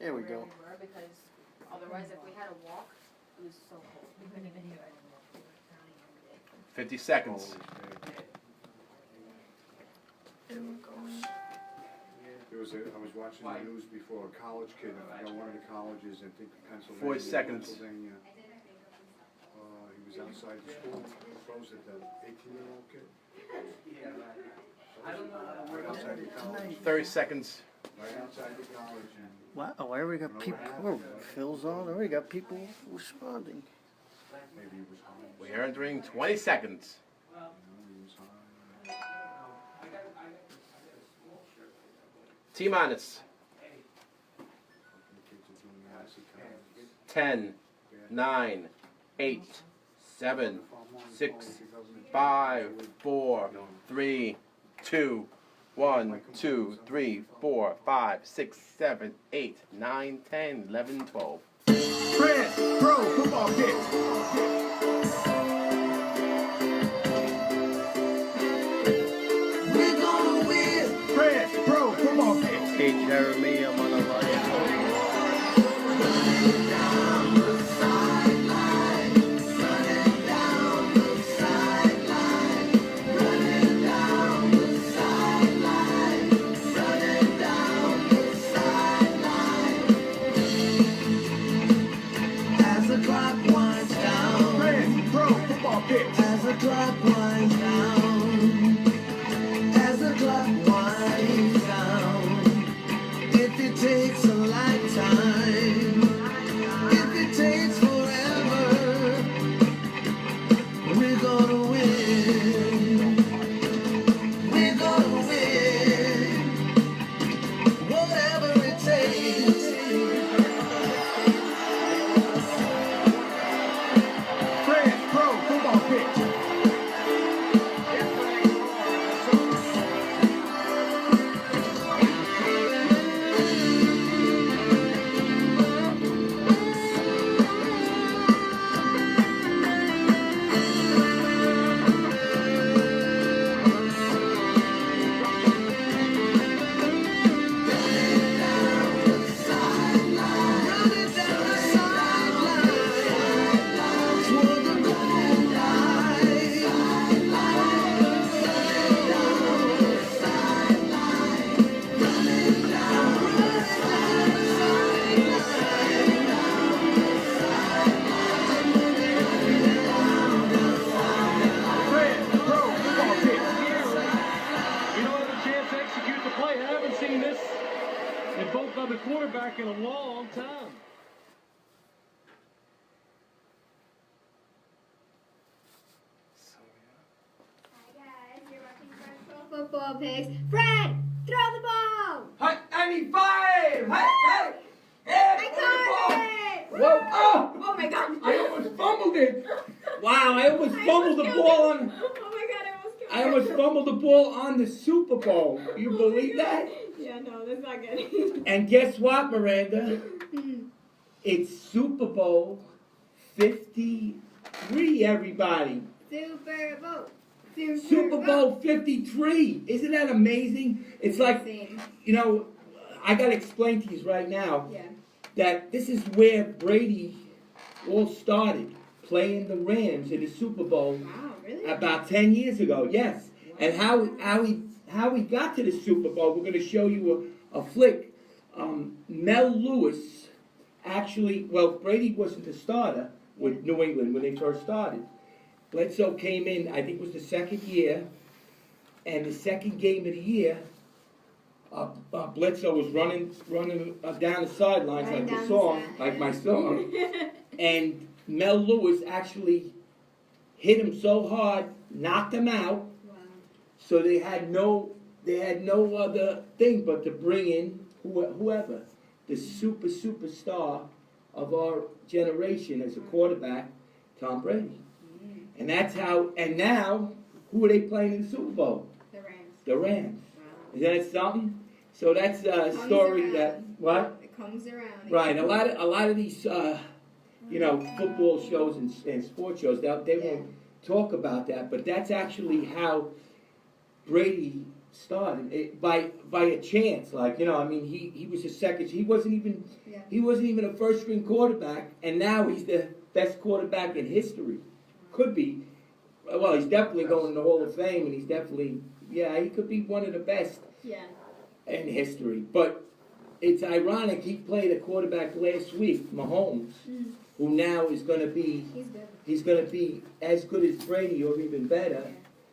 There we where go. we were because otherwise, if we had to walk, it was so cold. We couldn't even do it. 50 seconds. I was watching the news before, a college kid, I forgot one of the colleges, I think Pennsylvania. 40 seconds. Pennsylvania. He was outside the school, proposed at the 18-year-old kid. Right outside the college. 30 seconds. Right outside the college. And Wow, I already got people. Oh, Phil's on. I already got people responding. maybe he was home. We are entering 20 seconds. He was home. T-minus. The kids are doing acid college. 10, 9, 8, 7, 6, 5, 4, 3, 2, 1, 2, 3, 4, 5, 6, 7, 8, 9, 10, 11, 12. Fred, pro football pitch. We're gonna win. Fred, pro football pitch. Hey, Jeremy, I'm on a line. Down the sideline, running down the sideline, running down the sideline, running down the sideline. As the clock winds down, Fred, pro football pitch. As the clock winds down, as the clock winds down. If it takes a lifetime, if it takes forever, we're gonna win. We're gonna win. Whatever it takes. Fred, pro football pitch. Running down the sideline, toward the goal line. Fred, pro football pitch. We don't have a chance to execute the play. I haven't seen this invoked by the quarterback in a long time. Hi guys, you're watching Fred Pro Football Pigs. Fred, throw the ball! Hut 95! Hut! Hey! I caught it! Whoa! Oh! Oh my god! I almost fumbled it! Wow, I almost I fumbled the almost ball killed on. it. Oh my god, I almost killed I almost fumbled the ball on the Super Bowl. You believe that? Yeah, no, that's not good. And guess what, Miranda? It's Super Bowl 53, everybody. Super Bowl. Super Bowl 53. Isn't that amazing? It's like, Insane. you know, I gotta explain to you right now Yeah. that this is where Brady all started, playing the Rams in the Super Bowl Wow, really? about 10 years ago. Yes, and how he got to the Super Bowl. We're gonna show you a flick. Mel Lewis actually, well, Brady wasn't the starter with New England when they first started. Bledsoe came in, I think it was the second year, and the second game of the year, Bledsoe was running down the sidelines Running like the down the song, side. like my song, and Mel Lewis actually hit him so hard, knocked him out. Wow. So they had no other thing but to bring in whoever, the superstar of our generation as a quarterback, Tom Brady. And that's how. And now, who are they playing in the Super Bowl? The Rams. The Rams. Wow. Is that something? So that's a Comes story around. that what? It comes around. Right. A lot of these football shows and sports shows they won't talk about that, but that's actually how Brady started by a chance. Like, I mean, he was a second. He wasn't even a first string quarterback, and now he's the best quarterback in history. Could be. Well, he's definitely going to the Hall of Fame, and he's definitely, he could be one of the best in history. But it's ironic, he played a quarterback last week, Mahomes, who now is going to be, he's going to be as good as Brady or even better,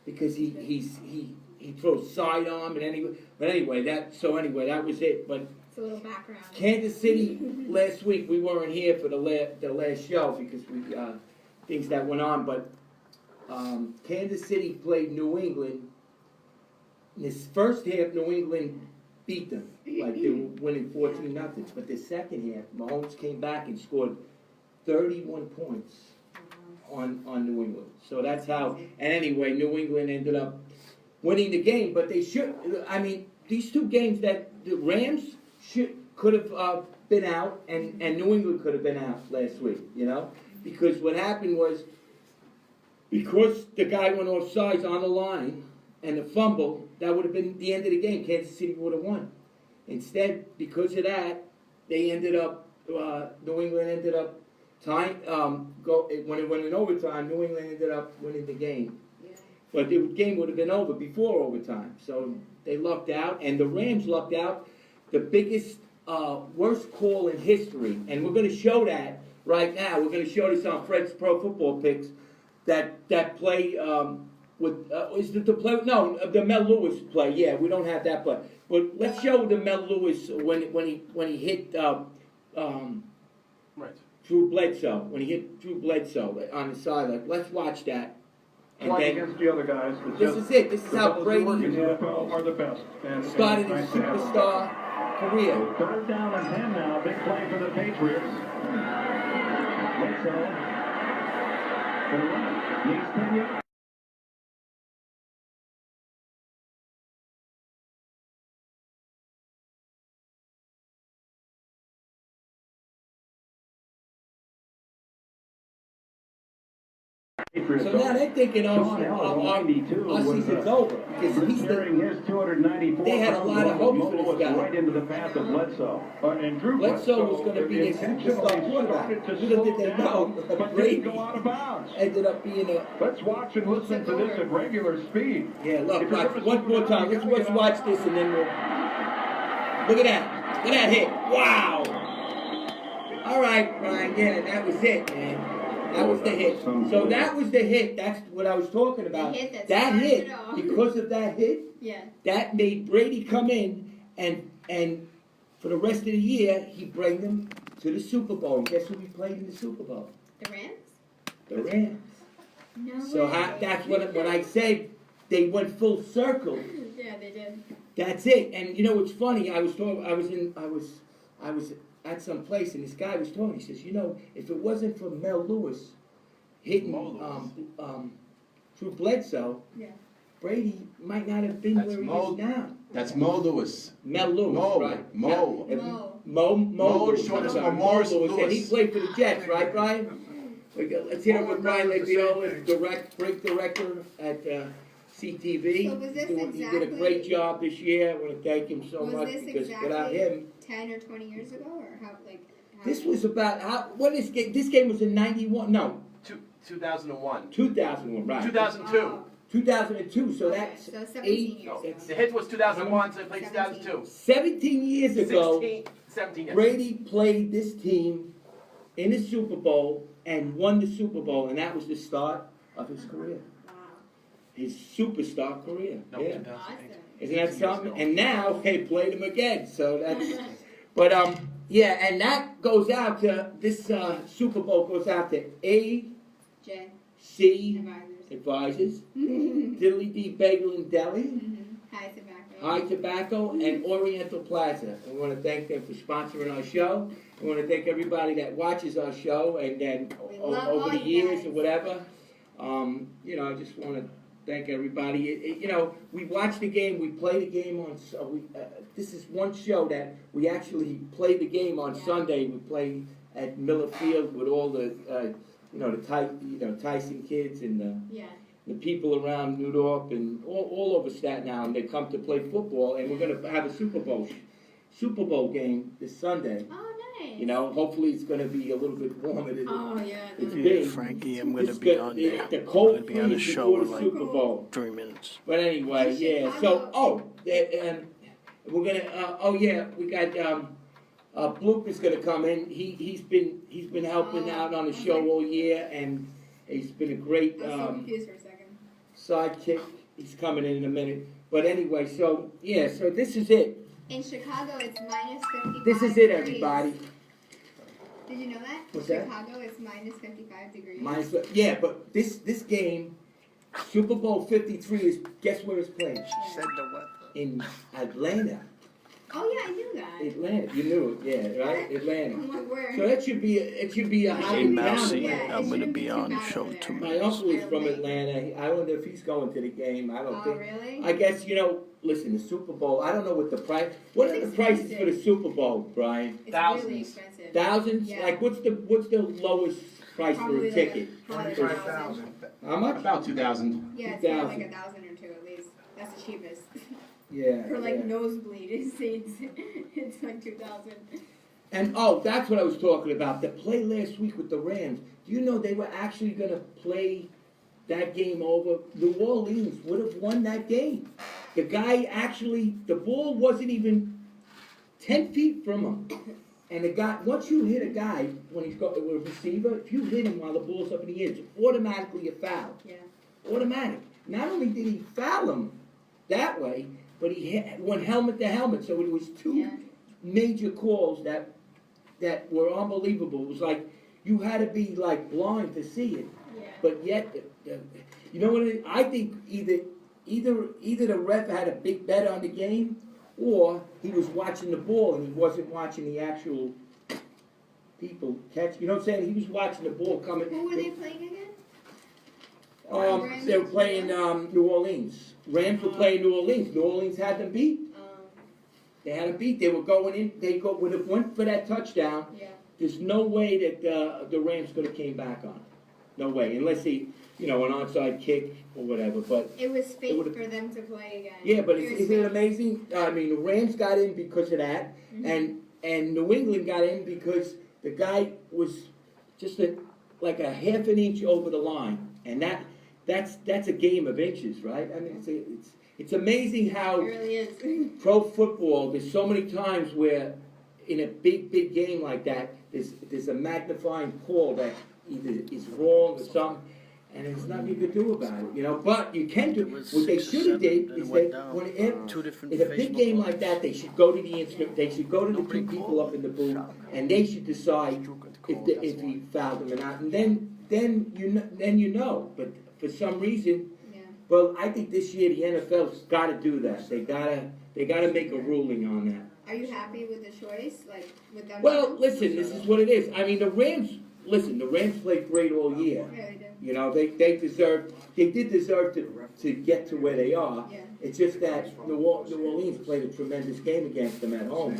because he throws sidearm and but anyway, that was it. But It's a little background. Kansas City last week, we weren't here for the last show because we things that went on, but Kansas City played New England. In this first half, New England beat them, like they were winning 14-0. But the second half, Mahomes came back and scored 31 points on New England. So that's how. And anyway, New England ended up winning the game. But they should. I mean, these two games that the Rams could have been out, and New England could have been out last week. Because what happened was, because the guy went offsides on the line and the fumble, that would have been the end of the game. Kansas City would have won. Instead, because of that, they ended up, New England ended up tying, when it went in overtime, New England ended up winning the game. But the game would have been over before overtime. So they lucked out, and the Rams lucked out. The biggest, worst call in history. And we're going to show that right now. We're going to show this on Fred's Pro Football Picks. That play is it the play? No, the Mel Lewis play. Yeah, we don't have that play. But let's show the Mel Lewis when he hit Drew Bledsoe. When he hit Drew Bledsoe on the sideline. Let's watch that. And Playing against the other guys. This is it. This is how Brady are the best. started his superstar career. Third down and 10 now. Big play for the Patriots. Bledsoe. Needs 10 yards. So now they're thinking, our season's over. Because he's they had a lot of hope for this guy. Right into the path of Bledsoe. And Drew Bledsoe was going to be a superstar quarterback. Little did they know, Brady go out of bounds. ended up being a... Let's watch and listen to this at regular speed. Yeah, look, one more time. Let's watch this and then we'll... Look at that. Look at that hit. Wow. All right, Brian. Yeah, that was it, man. That was the hit. So that was the hit. That's what I was talking about. That hit, because of that hit, that made Brady come in and for the rest of the year, he bring them to the Super Bowl. And guess who we played in the Super Bowl? The Rams? The Rams. No So way. that's when I said they went full circle. Yeah, they did. That's it. And it's funny. I was at some place, and this guy was talking. He says, if it wasn't for Mel Lewis hitting Drew Bledsoe, Brady might not have been where he is now. That's Mo Lewis. Mel Lewis, Mo, right? Mo. Mo is short for Morris Lewis. And he Lewis. played for the Jets, right, Brian? Let's hear it with Brian Lepiolo, break director at CTV. So was this He did a great exactly- job this year. I want to thank him so Was much this because exactly without him... 10 or 20 years ago, or how? This was about this game was in 91. No, 2001. 2001, right? 2002. 2002. So Okay, that's so 17 8. years. The hit was 2001, so they played 2002. 17 years ago, 17 years. Brady played this team in the Super Bowl and won the Super Bowl, and that was the start of his career, Wow. his superstar career. No, Yeah, 2008. isn't that something? And now they played him again. So that's. But yeah, and that goes out to this Super Bowl goes out to J. C Advisors. Advisors, Diddly D Bagel and Deli, High tobacco. High Tobacco, and Oriental Plaza. And we want to thank them for sponsoring our show. We want to thank everybody that watches our show and then We love over all the you years guys. or whatever. I just want to thank everybody. We watch the game. We play the game on. This is one show that we actually play the game on Sunday. We play at Miller Field with all the the Tyson kids and Yeah. the people around New York and all over Staten Island, they come to play football, and we're gonna have a Super Bowl game this Sunday. Oh, nice. You know, hopefully it's gonna be a little bit warmer than Oh, yeah. it's Yeah, big. Frankie, I'm gonna It's be the- on the- there. The I'm cold gonna be on the freeze show before in the like Super Bowl. 3 minutes. But anyway, yeah. So, we're gonna. We got Bloop is gonna come in. He's been helping out on the show all year, and he's been a great I was so confused for a second. sidekick. He's coming in a minute. But anyway, so yeah, so this is it. In Chicago, it's minus 55 This is it, degrees. everybody. Did you know that? What's In that? Chicago, it's minus 55 degrees. Yeah, but this game, Super Bowl 53 is, guess where it's played? Said the weather. In Atlanta. Oh, yeah, I knew that. Atlanta, you knew it, yeah, right? Atlanta. I'm like, where? So that should be a Hey, hiding Mousy, Yeah, town. it I'm gonna shouldn't be be on too the bad show over there. 2 My minutes. uncle is from Atlanta. I wonder if he's going to the game. I don't Oh, think. really? I guess, listen, the Super Bowl, I don't know what the price, what are It's the prices for expensive. the Super Bowl, Brian? It's really Thousands. expensive. Thousands? Yeah. Like, what's the lowest price for Probably a ticket? Like 25,000. How much? About 2,000. Yeah, it's probably 2,000. like 1,000 or 2 at least. That's the cheapest. Yeah. For like yeah. nosebleed seats, it's like 2,000. And that's what I was talking about. The play last week with the Rams. Do you know they were actually going to play that game over? New Orleans would have won that game. The guy actually, the ball wasn't even 10 feet from him. And the guy, once you hit a guy when he's got a receiver, if you hit him while the ball's up in the air, it's automatically a foul. Yeah. Automatic. Not only did he foul him that way, but he went helmet to helmet. So it was two Yeah. major calls that were unbelievable. It was like you had to be like blind to see it. Yeah. But yet, you know what? I think either the ref had a big bet on the game, or he was watching the ball and he wasn't watching the actual people catch. You know what I'm saying? He was watching the ball coming. Who were they playing again? They were playing New Orleans. Rams were playing New Orleans. New Orleans had them beat. They had them beat. They were going in. Would have went for that touchdown. Yeah. There's no way that the Rams could have came back on it. No way, unless he, an onside kick or whatever. But It was fake would've- for them to play again. yeah, but It was isn't it fake. amazing? I mean, the Rams got in because of that, Mhm. and New England got in because the guy was just like a half an inch over the line, and that's a game of inches, right? I mean, it's amazing It how really is. pro football. There's so many times where in a big game like that, there's a magnifying call that either is wrong or something, and there's nothing you can do about it, But you can do. It was What they 6 or should have 7, did then is it went that down. when 2 different in a big Facebook game lines. like that, they should go to the instrument. They should go to the Nobody two people called. up in the booth, Shocker. and they should decide if he fouled him or not, and then you know. But for some reason, Yeah. well, I think this year the NFL's got to do that. They gotta make a ruling on that. Are you happy with the choice? Like, with them? Well, listen, this is what it is. I mean, the Rams played great all year. Yeah, they do. They did deserve to get to where they are. Yeah. It's just that New Orleans played a tremendous game against them at home.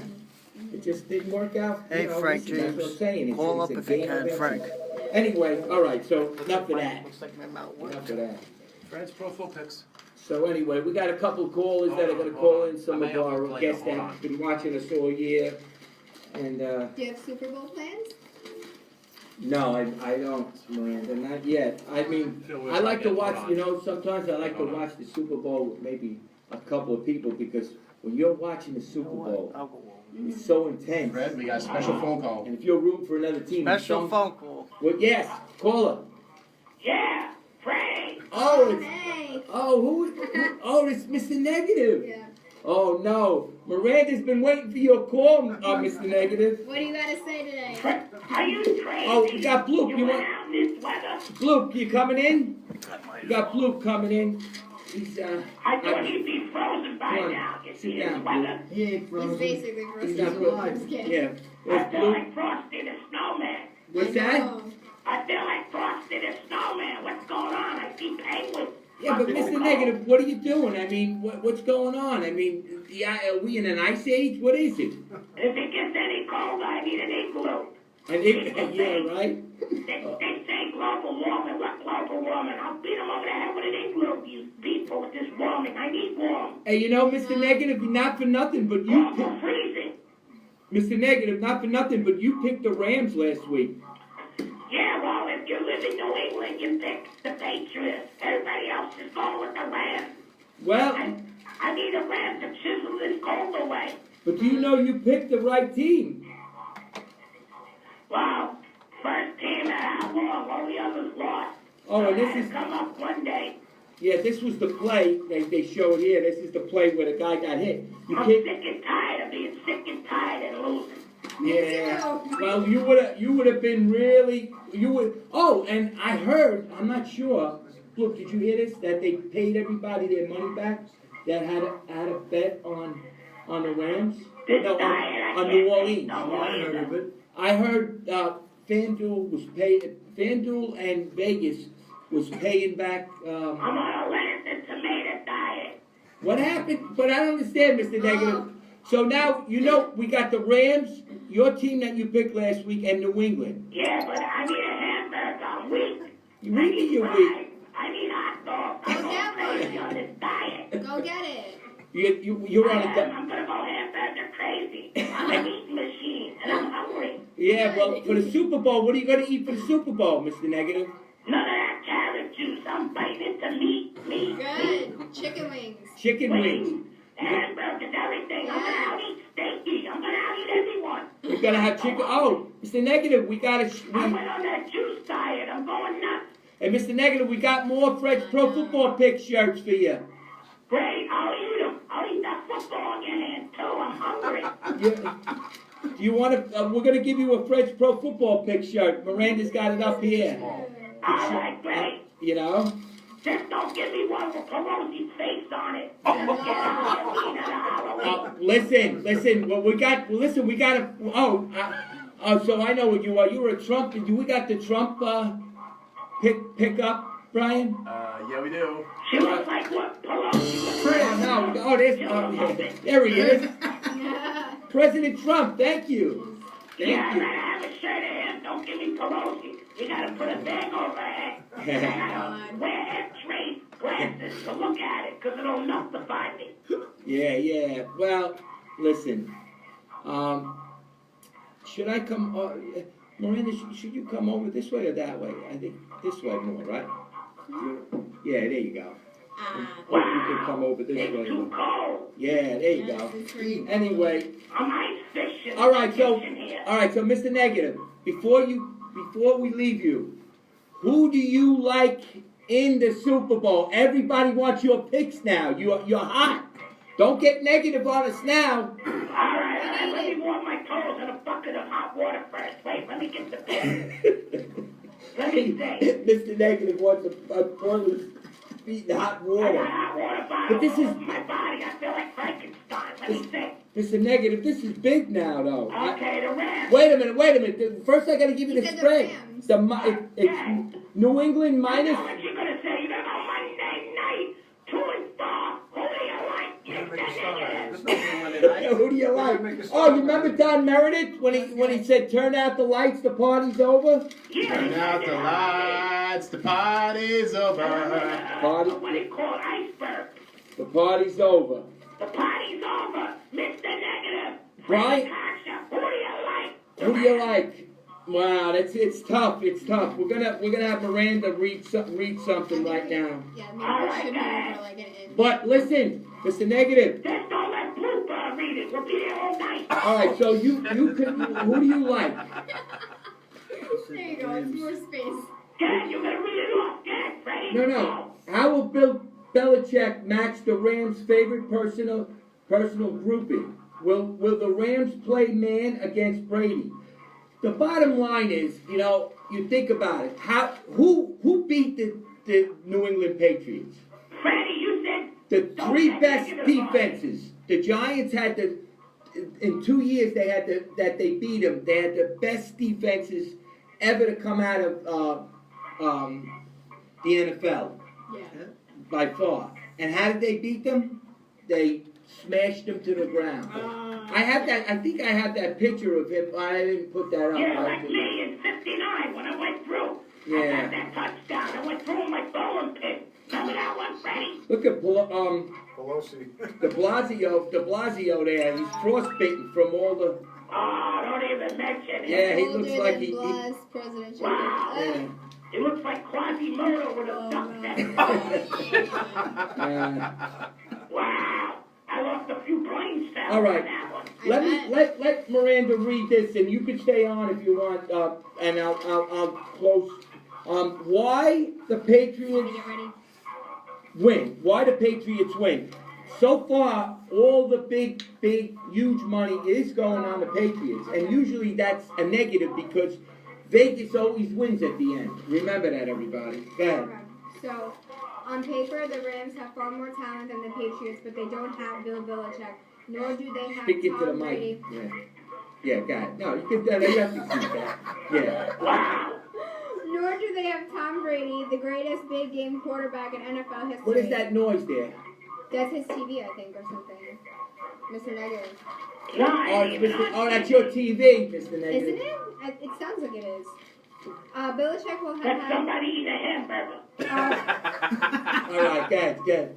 It just didn't work out. Hey, Frank Listen, that's what I'm James, saying. call It's up a if you game can, of Frank. inches. Anyway, all right, so enough of that. Looks like my mouth Enough worked. of that. Fred's Pro Full Picks. So anyway, we got a couple of callers that are Hold gonna on, call hold in, on. some I may of have our to play guests it. that Hold on. have been watching us all year. And, Do you have Super Bowl plans? no, I don't, Miranda, not yet. I mean, I like to watch, sometimes I like to watch the Super Bowl with maybe a couple of people, because when you're watching the You Super know what? Bowl, I'll go over. it's so intense. Fred, we got a special phone call. And if you're rooting for another team, Special phone call. Well, yes, caller. Yeah, Frank. Oh, it's, Hey. oh, it's Mr. Negative. Yeah. Oh no, Miranda's been waiting for your call, Mr. Negative. What do you gotta say today? Are you crazy? Oh, we got Bloop. You You went want out in this weather. Bloop? You coming in? You got Bloop coming in. He's I thought you'd be frozen by Come on, now. You sit see down, this weather. He ain't He's frozen. basically He's frozen. not I'm Bloop. just kidding. Yeah. I Where's feel Bloop? like Frosty the Snowman. What's I that? know. I feel like Frosty the Snowman. What's going on? I see penguins. Yeah, but Mr. Negative, what are you doing? I mean, what's going on? I mean, are we in an ice age? What is it? If it gets any colder, I need an igloo. Yeah, right. They say global warming. What global warming. I'll beat him over the head with an igloo. These people with this warming. I need warm. Hey, you know, Mr. Negative, not for nothing, but you I'm freezing. Mr. Negative, not for nothing, but you picked the Rams last week. Yeah, well, if you live in New England, you pick the Patriots. Everybody else is going with the Rams. Well, I need a Rams to chisel this cold away. but do you know you picked the right team? Wow, first team that I won, all the others lost. Oh, and this I is, come up one day. yeah, this was the play they showed here. This is the play where the guy got hit. You I'm picked, sick and tired of being sick and tired and losing. yeah. Well, you would have been really, you would, oh, and I heard, I'm not sure, look, did you hear this? That they paid everybody their money back that had a bet on the Rams? This No, diet, I on can't New take Orleans. no more either. I heard FanDuel and Vegas was paying back. I'm on a lettuce and tomato diet. What happened? But I don't understand, Mr. Negative. So now you know we got the Rams, your team that you picked last week, and New England. Yeah, but I need a hamburger. I'm weak. You I weak need you're fries. weak. I need hot dogs. I'm Go get going crazy one. on this diet. Go get it. You're on a I'm gonna go hamburger crazy. I'm an eating machine, and I'm hungry. yeah. Well, for the Super Bowl, what are you going to eat for the Super Bowl, Mr. Negative? None of that carrot juice. I'm biting into meat. Good. Chicken wings. Chicken wings. Hamburgers, everything. I'm gonna out eat steaky. I'm gonna out eat everyone. You're gonna have chicken. Oh, Mr. Negative, we got I went on that juice diet. I'm going nuts. Hey, Mr. Negative, we got more Fred's Pro Football Pick shirts for you. Great, I'll eat them. I'll eat that football in your hand too. I'm hungry. You want to? We're gonna give you a Fred's Pro Football Pick shirt. Miranda's got it up here. All right, great. You know. Just don't give me one with Pelosi's face on it. Listen. Well, we got. Listen, we got a. So I know what you are. You were a Trump. We got the Trump pick up, Brian. Yeah, we do. She looks like what Pelosi was. Oh no! Oh, there's. There he is. President Trump. Thank you. Yeah, Thank I you. gotta have a shirt of him. Don't give me Pelosi. You gotta put a bag over her head. I gotta wear X-ray glasses to look at it, because it'll nullify me. Yeah. Well, listen. Should I come? Miranda, should you come over this way or that way? I think this way more, right? Yeah, there you go. Or you can come over this It's way. too cold. Yeah, there you go. Anyway, I'm ice fishing. all right. So, here. Mr. Negative, before we leave you, who do you like in the Super Bowl? Everybody wants your picks now. You're hot. Don't get negative on us now. All right. Let me warm my toes in a bucket of hot water first. Wait, let me get the bed. Let me see. Mr. Negative wants a boiler's feet in hot I water. got hot water bottle But this all is- over my body. I feel like Frankenstein. Let me see. Mr. Negative, this is big now, though. Okay, the Rams. Wait a minute. First, I got to give you He the said the spread. Rams. It's New England I minus. know what you're gonna say. You're gonna go Monday night. 2 and 4. Who do you like? You're the negative. Who do you like? Oh, you remember Don Meredith when he said, "Turn out the lights, the party's over." Yeah, Turn out the lights, the party's over. Party. What do you call it? Iceberg. The party's over. The party's over. Mr. Negative. Right. Coscia. Who do you like? Who do you like? Wow, it's tough. It's tough. We're gonna have Miranda read something right now. Yeah, maybe I should move over like an inch. But listen, Mr. Negative. Just don't let Blooper read it. We'll be there all night. All right, so you can. Who do you like? There you go. It's more space. Dad, you're gonna read it off. Dad, Freddie. No. How will Bill Belichick match the Rams' favorite personal grouping? Will the Rams play man against Brady? The bottom line is, you think about it. Who beat the New England Patriots? Freddie, you said. The three best defenses. The Giants had in 2 years that they beat them. They had the best defenses ever to come out of the NFL. Yeah. By far. And how did they beat them? They smashed them to the ground. I think I have that picture of him. I didn't put that up. Yeah, like me in 59 when I went through. I Yeah. got that touchdown. I went through him like bowling pin. Remember that one, Freddie? Look at Pelosi. De Blasio there. He's frostbitten from all the. Oh, don't even mention it. Yeah, he Older looks like than he. Blas presidential. Wow. Yeah. He looks like Quasimodo with a duck neck. Wow. I lost a few brain cells All right. on that one. Let Miranda read this, and you can stay on if you want, and I'll close. Why the Patriots Get ready. win? Why the Patriots win? So far, all the big, huge money is going on the Patriots, and usually that's a negative because Vegas always wins at the end. Remember that, everybody. Go ahead. Okay. So, on paper, the Rams have far more talent than the Patriots, but they don't have Bill Belichick, nor do they have Speak into the Tom mic. Brady. Yeah, go ahead. No, you can. You have to keep that. Yeah. Wow. Nor do they have Tom Brady, the greatest big game quarterback in NFL history. What is that noise there? That's his TV, I think, or something. Mr. Negative. Oh, that's your TV, Mr. Negative. Isn't it? It sounds like it is. Belichick will have Let had... somebody eat a hamburger. All right, good.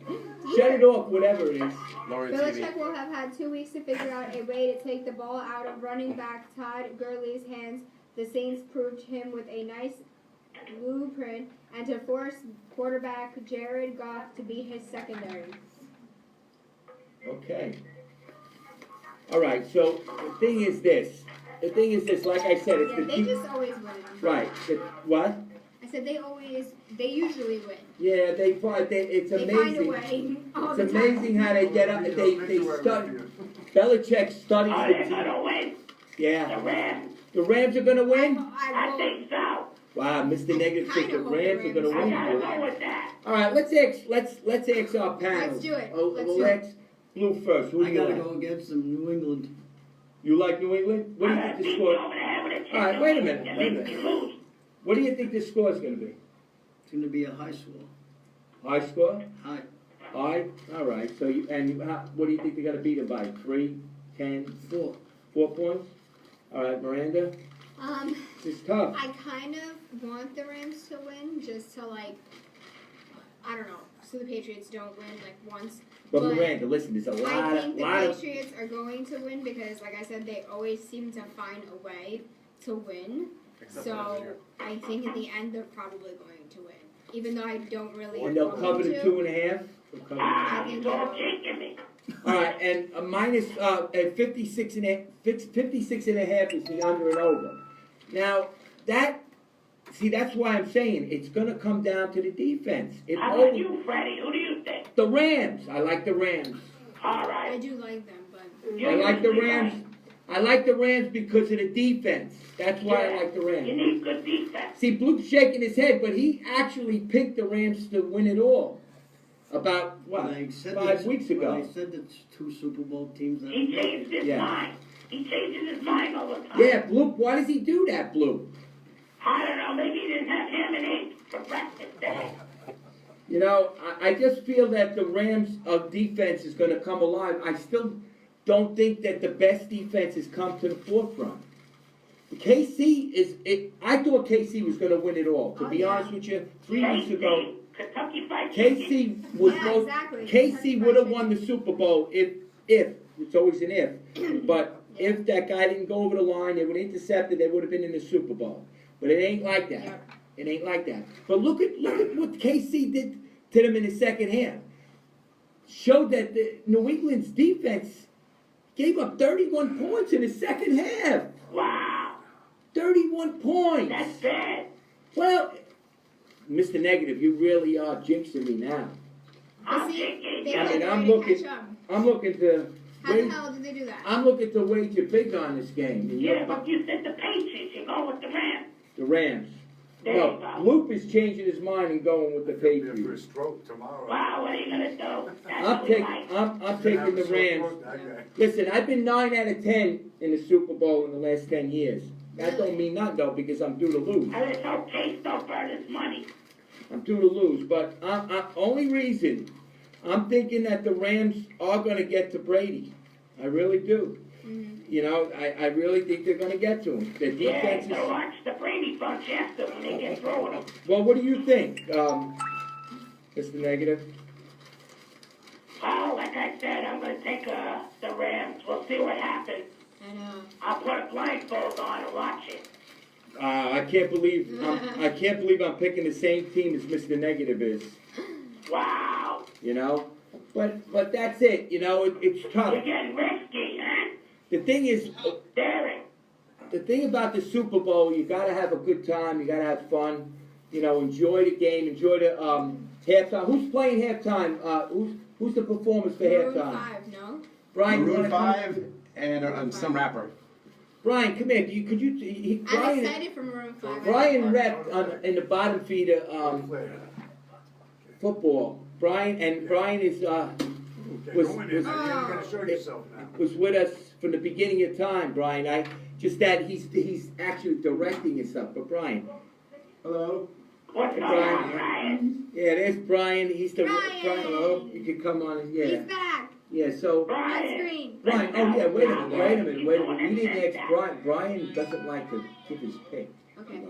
Shut it off, whatever it is. Belichick will have had 2 weeks to figure out a way to take the ball out of running back Todd Gurley's hands. The Saints proved him with a nice blueprint and to force quarterback Jared Goff to be his secondary. Okay. All right, so the thing is this, like I said, it's Yeah, the they just always win. Right, what? I said they usually win. Yeah, it's They amazing. find a way all the It's time. amazing how they get up, they study, Belichick studies Are the they team. gonna win? Yeah, The Rams? the Rams are gonna win? I think so. Wow, Mr. Negative says the Rams are gonna I gotta win. go with that. All right, let's ask our panel. Let's do it. Oh, Let's we'll do it. ask Blue first. Who do I you gotta like? go against them, New England. You like New England? What do you think the score? All right, wait a minute. What do you think the score is going to be? It's gonna be a high score. High score? High. High? All right. So, what do you think they're going to beat them by? 3, 10, 4. 4 points? All right, Miranda? This is tough. I kind of want the Rams to win, just to I don't know, so the Patriots don't win once. But Miranda, listen, there's a I lot think the of... Patriots are going to win because, like I said, they always seem to find a way to win. So I think in the end they're probably going to win, even though I don't really. And they'll want cover them the to. 2.5? I think they will. All right, and at 56 and a half is the under and over. Now, that's why I'm saying it's going to come down to the defense. How about you, Freddie? Who do you think? The Rams. I like the Rams. All right. I do like them, but. I like the Rams. I like the Rams because of the defense. That's why I like the You Rams. need good defense. See, Blue's shaking his head, but he actually picked the Rams to win it all. About, what, They said 5 weeks ago. They said it's 2 Super Bowl teams. That He changed his Yeah. mind. He changes his mind all the time. Yeah, Blue, why does he do that, Blue? I don't know. Maybe he didn't have ham and eggs for breakfast today. You know, I just feel that the Rams' defense is going to come alive. I still don't think that the best defense has come to the forefront. KC I thought KC was going to win it all. To be honest with you, 3 weeks ago, Kentucky Fried KC was exactly. KC would have won the Super Bowl if it's always an if, but if that guy didn't go over the line, they would have intercepted, they would have been in the Super Bowl. But it ain't like that. Yeah. It ain't like that. But look at what KC did to them in the second half. Showed that the New England's defense gave up 31 points in the second half. Wow. 31 points. That's bad. Well, Mr. Negative, you really are jinxing me now. I'm See, thinking. they I mean, were I'm going to looking. catch up. I'm looking to. How the hell did they do that? I'm looking to wager big on this game. And Yeah, but you said the Patriots. You go with the Rams. the Rams. There you No, go. Loop is changing his mind and going with the Be a Patriots. stroke tomorrow. Wow, what are you gonna do? That's I'm what we taking. like. I'm taking the Rams. Listen, I've been 9 out of 10 in the Super Bowl in the last 10 years. That don't mean nothing though, because I'm due to lose. And it's okay, don't burn his money. I'm due to lose, but only reason I'm thinking that the Rams are going to get to Brady. I really do. You know, I really think they're going to get to him. The Yeah, defense is. so watch the Brady Bunch. much after when they get through with them. Well, what do you think, Mr. Negative? Well, like I said, I'm going to take the Rams. We'll see what happens. I know. I'll put a blindfold on and watch it. I can't believe I'm picking the same team as Mr. Negative is. Wow. You know, but that's it. You know, it's tough. You're getting risky, huh? The thing is, Daring. the thing about the Super Bowl, you got to have a good time. You got to have fun. You know, enjoy the game. Enjoy the halftime. Who's playing halftime? Who's the performers for Maroon halftime? 5, no? Brian, you Maroon wanna come? 5 and some rapper. Brian, come here. I'm Brian, excited for Maroon 5. Brian repped in the bottom feeder football. Brian is was with us from the beginning of time. Brian, he's actually directing and stuff. But Brian, hello. What's going on, Brian? Yeah, there's Brian. He's the Brian. Hello. You can come on. Yeah. He's back. Yeah. So. On Brian. screen. Brian, oh yeah, wait a minute. We didn't ask Brian. Brian doesn't like to give his pick. Okay.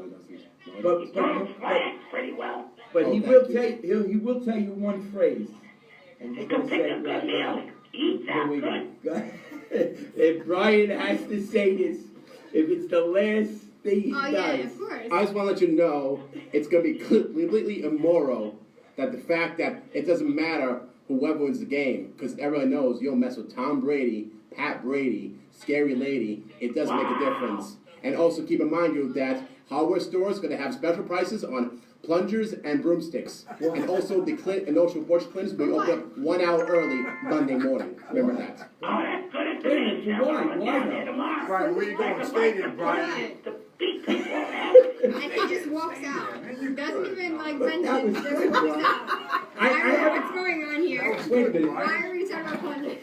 Both playing pretty well. But he will tell you one phrase. And You you're can gonna pick say a good meal. Eat here that we good. go. If Brian has to say this, if it's the last thing he Oh, does. yeah, of course. I just want to let you know it's going to be completely immoral that the fact that it doesn't matter whoever wins the game, because everyone knows you'll mess with Tom Brady, Pat Brady, Scary Lady. It doesn't make a difference. And also keep in mind you that hardware stores are going to have special prices on plungers and broomsticks. And also the wash cleaners will be open up 1 hour early Monday morning. Remember that. Oh, that's good Wait a information. minute, why? I'm Why down not? there tomorrow. Brian, where you going? Stadium, Brian. Right. To beat people up. And he just walks out. Doesn't even But that mention, was just good, walks Brian. out. I I don't know have- what's going on here. Wait a minute. Why are we talking about plungers?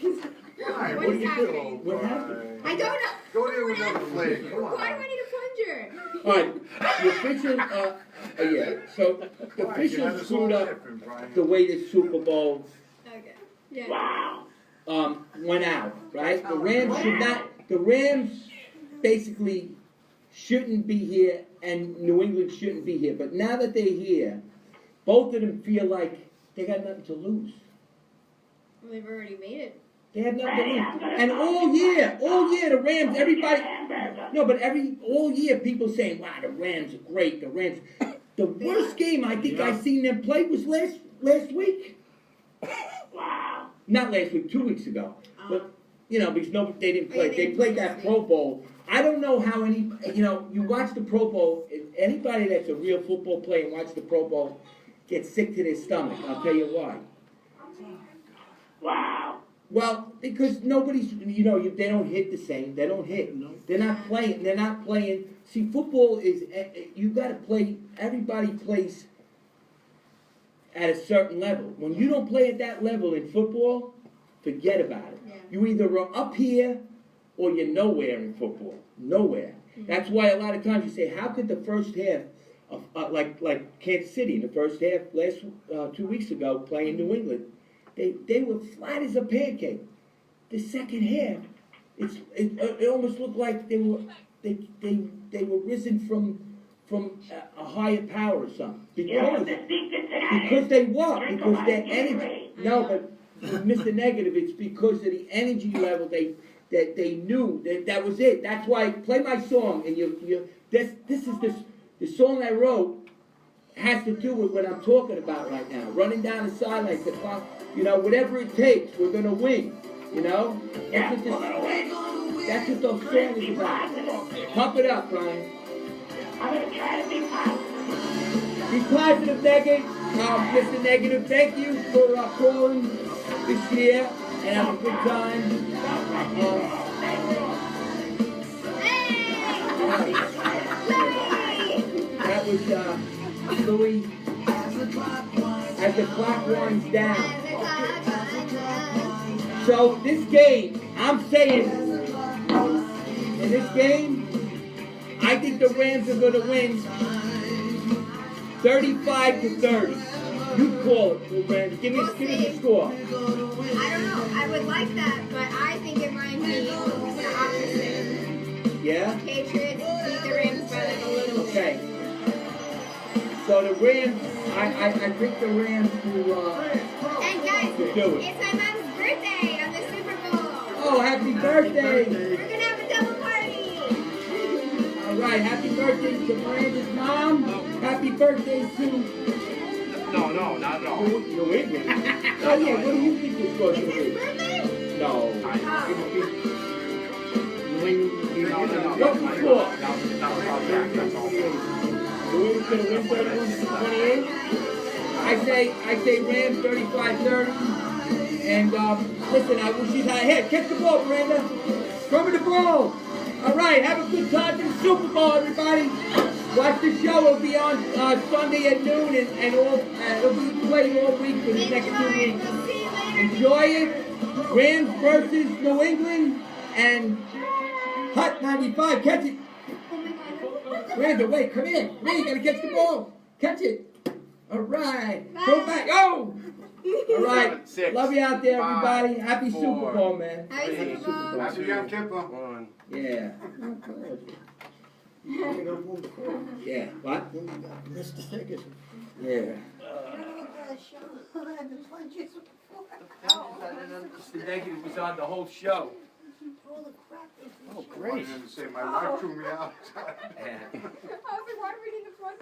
Brian, What what is do you happening? What happened? I don't know. Go there with another flag. Come Why do on. I need a plunger? All right, the official, yeah. So the Brian, you had officials us screwed all up tripping, Brian. the way the Super Bowl Okay. Yeah. Wow. went out, right? The Rams basically shouldn't be here, and New England shouldn't be here. But now that they're here, both of them feel like they got nothing to lose. Well, they've already made it. They have nothing to lose. And all year, the Rams, everybody, all year people saying, wow, the Rams are great, the Rams. The worst game I think I seen them play was last week. Wow. Not last week, 2 weeks ago. But, because they didn't play. They They didn't played play that this Pro week. Bowl. I don't know how you watch the Pro Bowl, anybody that's a real football player and watch the Pro Bowl gets sick to their stomach. I'll tell you why. Wow. Well, because nobody's, they don't hit the same. They don't hit. They're not playing. See, football is, you got to play, everybody plays at a certain level. When you don't play at that level in football, forget about it. Yeah. You either are up here or you're nowhere in football. Nowhere. Mm-hmm. That's why a lot of times you say, how could the first half, of like Kansas City in the first half, 2 weeks ago, playing New England, they were flat as a pancake. The second half, it almost looked like they were risen from a higher power or something. Because they were, because their energy. No, but Mr. Negative, it's because of the energy level that they knew that was it. That's why play my song, and this is the song I wrote has to do with what I'm talking about right now. Running down the sidelines, the clock, whatever it takes, we're gonna win. That's what those songs is about. Pump it up, Brian. I'm going to try to be positive. Be positive, Negative. Mr. Negative, thank you for calling this year and have a good time. That was Louis as the clock winds down. So this game, I'm saying, in this game, I think the Rams are going to win 35-30. You call it, the Rams. Give me the score. I don't know. I would like that, but I think it might be the opposite. Yeah? Patriots beat the Rams by like a little bit. Okay. So the Rams, I picked the Rams to And guys, do it. it's my mom's birthday on the Super Bowl. Oh, happy birthday! We're gonna have a double party. All right, happy birthday to Miranda's mom. Happy birthday to No, not at all. New England. Oh yeah, what do you think this was? It's his birthday? No. New England. What's the score? New England's gonna win 31-28. I say Rams 35-30. And listen, I wish you had here. Catch the ball, Miranda. Cover the ball. All right, have a good time in the Super Bowl, everybody. Watch the show. It'll be on Sunday at noon, and it'll be played all week for the next 2 weeks. We'll see you later. Enjoy it. Rams versus New England and Hut 95. Catch it. Oh my God. Miranda, wait, come here. Come here, you gotta catch the ball. Catch it. All right. Go back. Oh! All right. 6, Love you out there, everybody. 5, Happy 4, Super Bowl, man. Happy Super Bowl. Happy Yom Kippur. 1. Yeah. Yeah. What? Missed the tickets. Yeah. The negative was on the whole show. Oh, I great. wanted to say my wife threw me out. I was like, why do we need the front